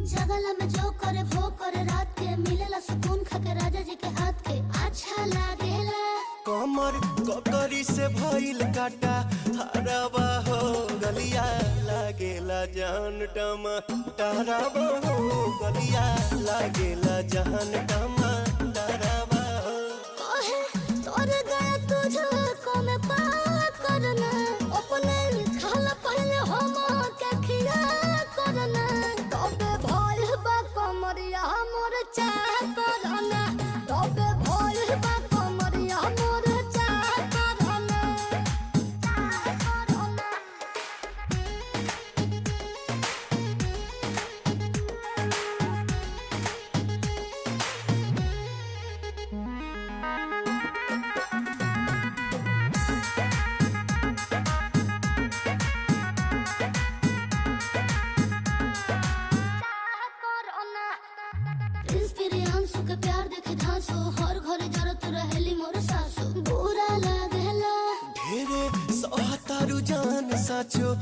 जगला में जो करे वो करे रात के मिलेला सुकून खाके राजा जी के हाथ के अच्छा लागेला। कमर ककरी से भइल काटा हराबा हो गलिया लागेला जान टमा डराबा हो गलिया लागेला जान टमा डराबा हो। कहे तोर गया तुझे को में पा करना अपने लिखल पहले हम के खिया करना तबे भइल बा कमरिया मोर चाह करना तबे भइल बा कमरिया मोर चाह करना चाह करना। प्रिंस के प्यार देखे धांसो हर घरे जरत रहेली मोर सासो बुरा लागेला ढेरे सहतारू जान साचो